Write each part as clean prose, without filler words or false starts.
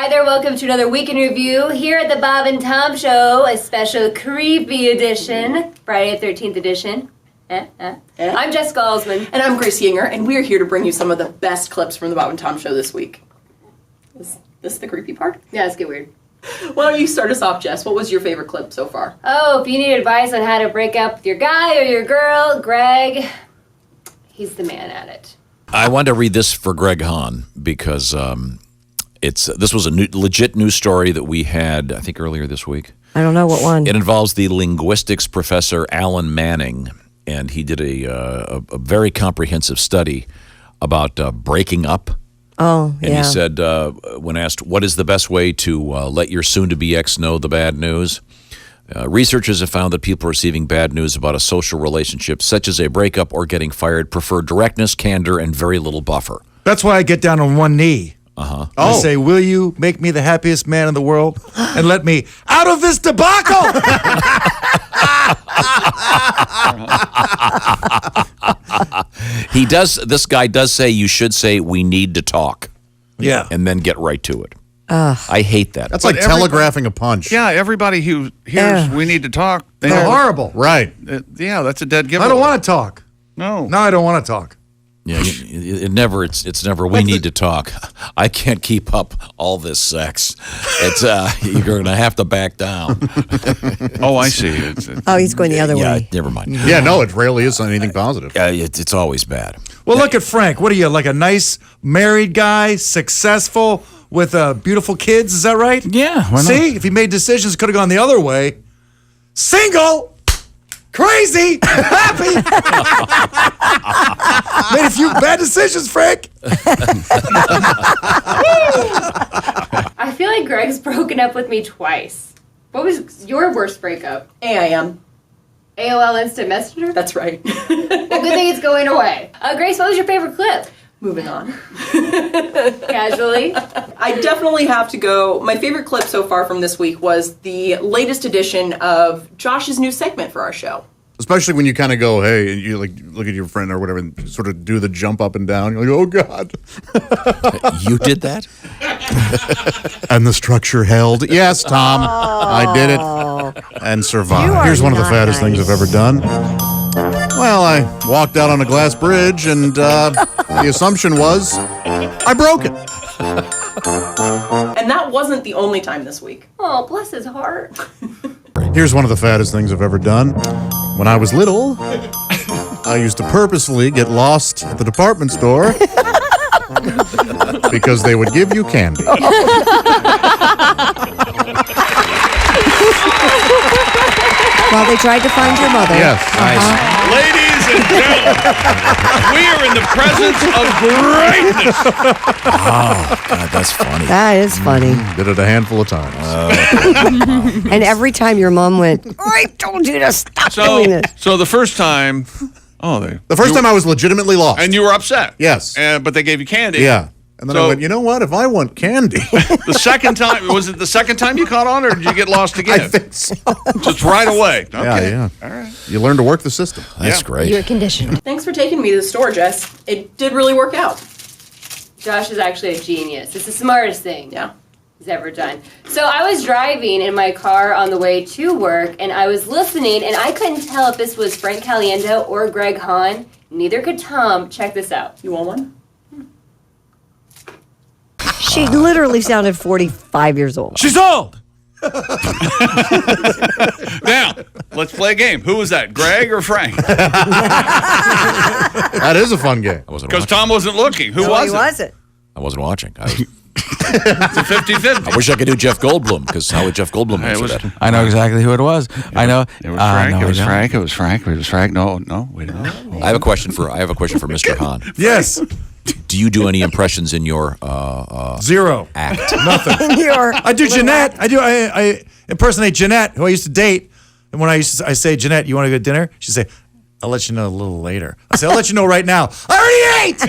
Hi there, welcome to another Week in Review here at the Bob and Tom Show, a special creepy edition, Friday the 13th edition. I'm Jessica Alsman. And I'm Grace Yinger, and we're here to bring you some of the best clips from the Bob and Tom Show this week. Is this the creepy part? Yeah, let's get weird. Why don't you start us off, Jess? What was your favorite clip so far? Oh, if you need advice on how to break up with your guy or your girl, Greg, he's the man at it. I wanted to read this for Greg Hahn because this was a legit news story that we had, I think, earlier this week. I don't know what one. It involves the linguistics professor Alan Manning, and he did a very comprehensive study about breaking up. Oh, yeah. And he said, when asked, what is the best way to let your soon-to-be ex know the bad news? Researchers have found that people receiving bad news about a social relationship, such as a breakup or getting fired, prefer directness, candor, and very little buffer. That's why I get down on one knee. Uh-huh. I say, will you make me the happiest man in the world and let me out of this debacle? This guy does say you should say, we need to talk. Yeah. And then get right to it. I hate that. That's like telegraphing a punch. Yeah, everybody who hears we need to talk. They're horrible. Right. Yeah, that's a dead giveaway. I don't want to talk. No. No, I don't want to talk. Yeah, it's never we need to talk. I can't keep up all this sex. It's you're going to have to back down. Oh, I see. Oh, he's going the other Yeah, way. never mind. Yeah, no, it rarely is anything positive. It's always bad. Well, look at Frank. What are you, like a nice married guy, successful, with beautiful kids? Is that right? Yeah, why not? See, if he made decisions, could have gone the other way. Single, crazy, happy. Made a few bad decisions, Frank. I feel like Greg's broken up with me twice. What was your worst breakup? AIM. AOL Instant Messenger? That's right. Well, good thing it's going away. Grace, what was your favorite clip? Moving on. Casually. I definitely have to go. My favorite clip so far from this week was the latest edition of Josh's new segment for our show. Especially when you kind of go, hey, and you like look at your friend or whatever and sort of do the jump up and down. You're like, oh, God. You did that? And the structure held. Yes, Tom, I did it and You survived. are Here's one of the not fattest things nice. I've ever done. Well, I walked out on a glass bridge, and the assumption was I broke it. And that wasn't the only time this week. Oh, bless his heart. Here's one of the fattest things I've ever done. When I was little, I used to purposefully get lost at the department store because they would give you candy. Well, they tried to find your mother. Yes. Nice. Ladies and gentlemen, we are in the presence of greatness. Oh, God, that's funny. That is funny. Did it a handful of times. And every time your mom went, I told you to stop doing this. So the first time, The first time I was legitimately lost. and you were upset. Yes. But they gave you candy. Yeah. And then I So- went, you know what? If I want candy, The second time, was it the second time you caught on, or did you get lost again? I think so. Just right away. Okay. Yeah. All right. You learn to work the system. That's great. You're conditional. Thanks for taking me to the store, Jess. It did really work out. Josh is actually a genius. It's the smartest thing Yeah. he's ever done. So I was driving in my car on the way to work, and I was listening, and I couldn't tell if this was Frank Caliendo or Greg Hahn. Neither could Tom. Check this out. You want one? She literally sounded 45 years old. She's old. Now, let's play a game. Who was that, Greg or Frank? That is a fun game. I wasn't Because watching. Tom wasn't looking. Who was it? was it? I wasn't watching. It's a 50-50. I wish I could do Jeff Goldblum, because how would Jeff Goldblum answer that? I know exactly who it was. I know. It was Frank. no, It was I don't. Frank. It was Frank. It was Frank. No, wait a minute. I have a question for Mr. Hahn. Yes. Do you do any impressions in your Zero. act? Nothing. I do Jeanette. I impersonate Jeanette, who I used to date. And when I say, Jeanette, you want to go to dinner? She'd say, I'll let you know a little later. I say, I'll let you know right now. I already ate!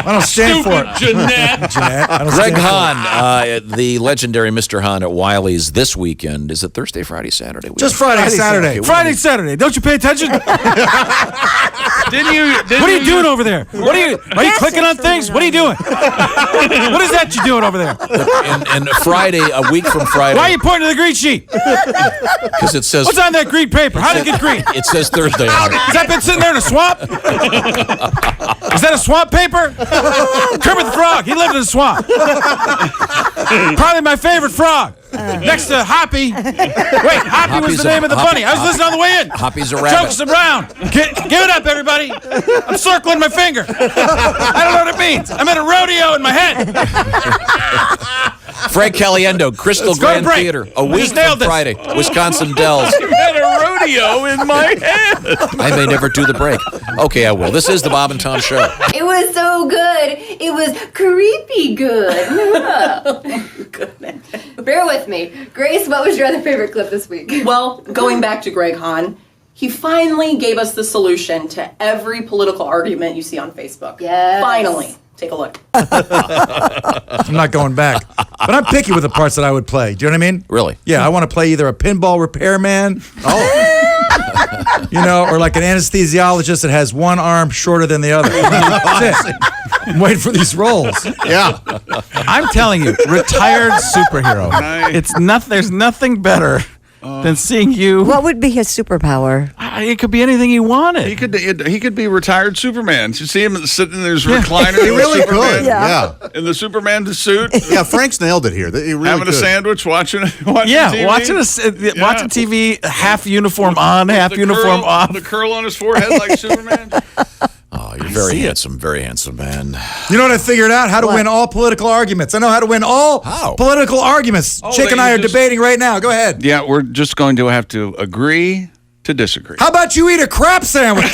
I don't stand for it. Jeanette. Jeanette, I don't Greg stand for it. Hahn, the legendary Mr. Hahn at Wiley's this weekend. Is it Thursday, Friday, Saturday? Just Friday, Saturday. Friday, Saturday. Don't you pay attention? Didn't you? What are you doing over there? Are you clicking on things? What are you doing? What is that you doing over there? And Friday, a week from Friday. Why are you pointing to the green sheet? Because it says. What's on that green paper? How did it get green? It says Thursday on it. Has that been sitting there in a swamp? Is that a swamp paper? Kermit the Frog. He lived in a swamp. Probably my favorite frog. Next to Hoppy. Wait, Hoppy was the name of the bunny. I was listening on the way in. Hoppy's a rabbit. Jokes around. Give it up, everybody. I'm circling my finger. I don't know what it means. I'm at a rodeo in my head. Frank Caliendo, Crystal Let's go to Grand break. Theater, a We week just nailed from this. Friday, Wisconsin Dells. You had a rodeo in my head. I may never do the break. Okay, I will. This is the Bob and Tom Show. It was so good. It was creepy good. Bear with me. Grace, what was your other favorite clip this week? Well, going back to Greg Hahn, he finally gave us the solution to every political argument you see on Facebook. Yes. Finally. Take a look. I'm not going back. But I'm picky with the parts that I would play. Do you know what I mean? Really? Yeah, I want to play either a pinball repairman. Or like an anesthesiologist that has one arm shorter than the other. That's it. I'm waiting for these roles. Yeah. I'm telling you, retired superhero. Nice. It's nothing. There's nothing better than seeing you. What would be his superpower? It could be anything you wanted. He could be retired Superman. You see him sitting in his recliner. He really Superman, could. Yeah. In the Superman suit, Yeah, Frank's nailed it here. He really having could. a sandwich, watching Yeah, TV. watching TV, half uniform on, half The uniform curl, off. The curl on his forehead like Superman. Oh, you're very handsome, man. You know what I figured out? How to win all political arguments. I know how to win all How? political arguments. Oh, Chick that and I you are just- debating right now. Go ahead. Yeah, we're just going to have to agree to disagree. How about you eat a crap sandwich?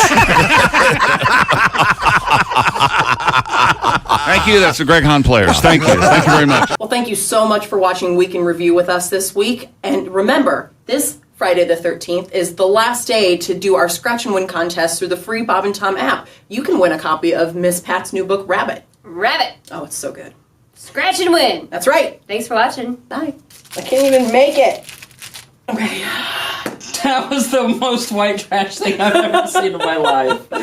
Thank you. That's the Greg Hahn Players. Thank you. Thank you very much. Well, thank you so much for watching Week in Review with us this week. And remember, this Friday the 13th is the last day to do our Scratch and Win contest through the free Bob and Tom app. You can win a copy of Miss Pat's new book, Rabbit. Rabbit. Oh, it's so good. Scratch and win. That's right. Thanks for watching. Bye. I can't even make it. Okay. That was the most white trash thing I've ever seen in my life. You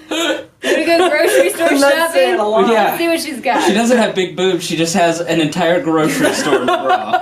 wanna go grocery store That's it, shopping? a lot. Yeah. See what she's got. She doesn't have big boobs, she just has an entire grocery store to bra.